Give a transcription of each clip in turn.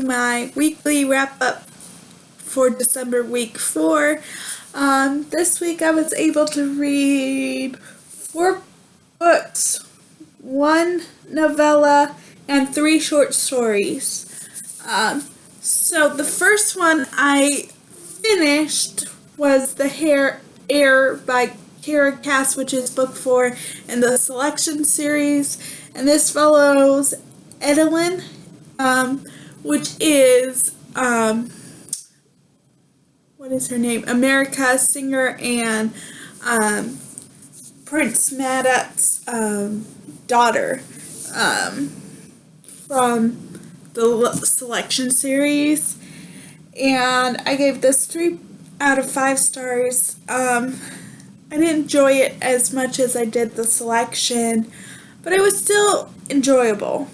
my weekly wrap up for December week 4. This week I was able to read 4 books, 1 novella, and 3 short stories. So the first one I finished was The Air by Kara Cass, which is book 4 in the selection series, and this follows Edelyn, which is what is her name? America singer and Prince Maddox's daughter from the selection series, and I gave this 3 out of 5 stars. I didn't enjoy it as much as I did the selection, but it was still enjoyable.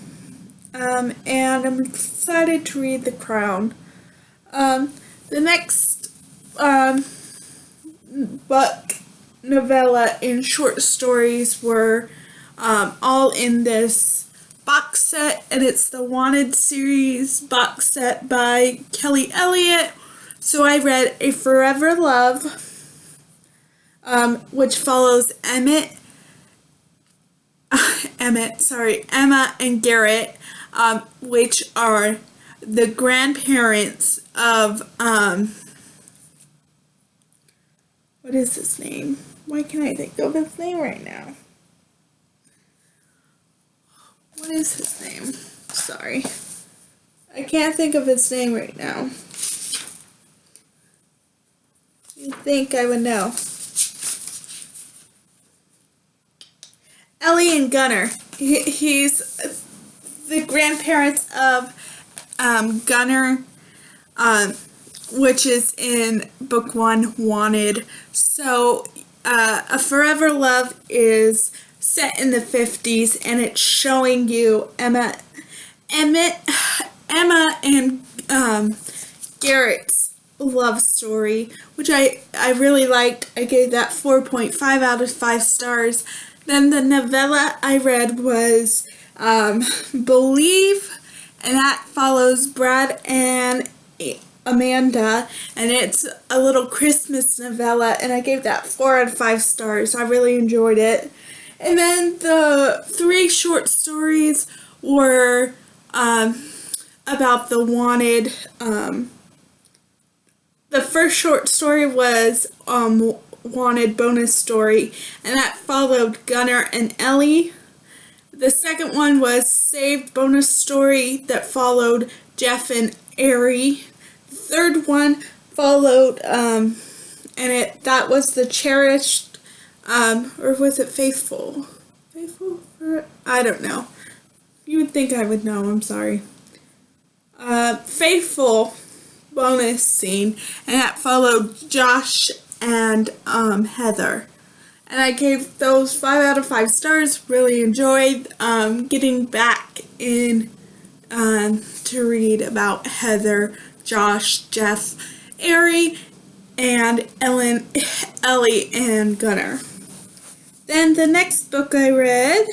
And I'm excited to read The Crown. The next book, novella, and short stories were all in this box set, and it's the Wanted series box set by Kelly Elliott. So I read A Forever Love, which follows Emma and Garrett, which are the grandparents of, what is his name? Why can't I think of his name right now? What is his name? Sorry. I can't think of his name right now. You'd think I would know. Ellie and Gunnar. He's the grandparents of Gunnar, which is in book 1, Wanted. So, A Forever Love is set in the 50s, and it's showing you Emma and Garrett's love story, which I really liked. I gave that 4.5 out of 5 stars. Then the novella I read was Believe, and that follows Brad and Amanda, and it's a little Christmas novella, and I gave that 4 out of 5 stars. I really enjoyed it. And then the 3 short stories were about the Wanted. The first short story was Wanted bonus story, and that followed Gunnar and Ellie. The second one was Saved bonus story that followed Jeff and Ari. The third one followed that was the Cherished, or was it Faithful? I don't know. You would think I would know, I'm sorry. Faithful bonus scene, and that followed Josh and Heather. And I gave those 5 out of 5 stars. Really enjoyed getting back in to read about Heather, Josh, Jeff, Ari, and Ellie, and Gunnar. Then the next book I read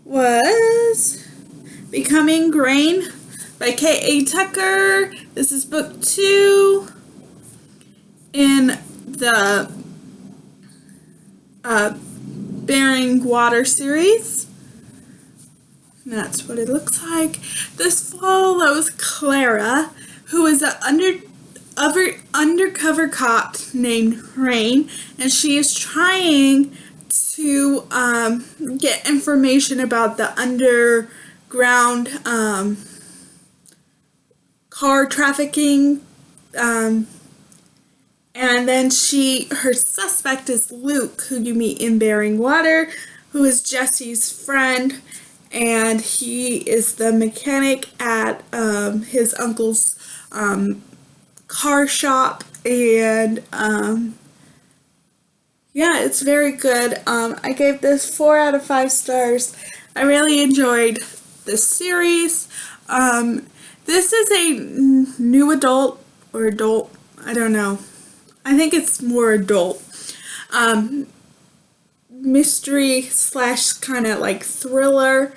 was Becoming Grain by K.A. Tucker. This is book 2 in the Bearing Water series. And that's what it looks like. This follows Clara, who is an undercover cop named Rain, and she is trying to get information about the underground car trafficking, and then her suspect is Luke, who you meet in Bearing Water, who is Jesse's friend, and he is the mechanic at his uncle's car shop, and yeah, it's very good. I gave this 4 out of 5 stars. I really enjoyed this series. This is a new adult, or adult, I don't know. I think it's more adult. Mystery / kind of like thriller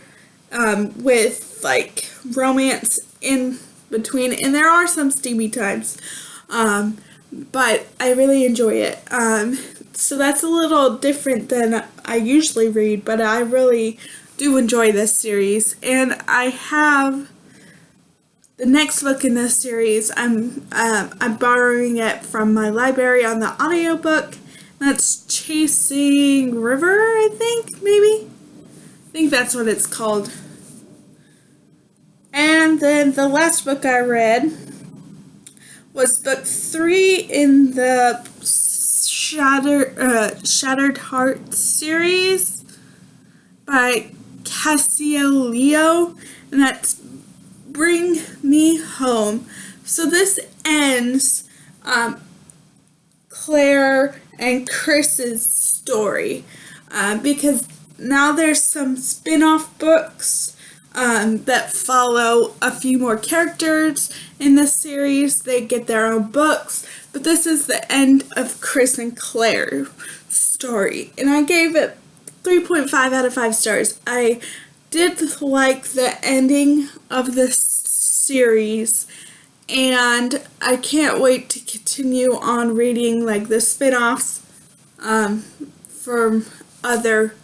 with like romance in between, and there are some steamy times, but I really enjoy it. So that's a little different than I usually read, but I really do enjoy this series, and I have the next book in this series. I'm borrowing it from my library on the audiobook. That's Chasing River, I think, maybe? I think that's what it's called. And then the last book I read was book 3 in the Shattered Heart series by Cassio Leo, and that's Bring Me Home. So this ends Claire and Chris's story, because now there's some spin-off books that follow a few more characters in this series. They get their own books, but this is the end of Chris and Claire's story, and I gave it 3.5 out of 5 stars. I did like the ending of this series, and I can't wait to continue on reading like the spin-offs from other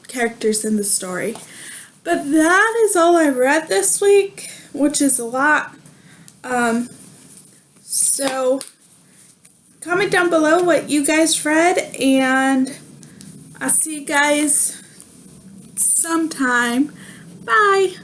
characters in the story. But that is all I read this week, which is a lot. So comment down below what you guys read, and I'll see you guys sometime. Bye.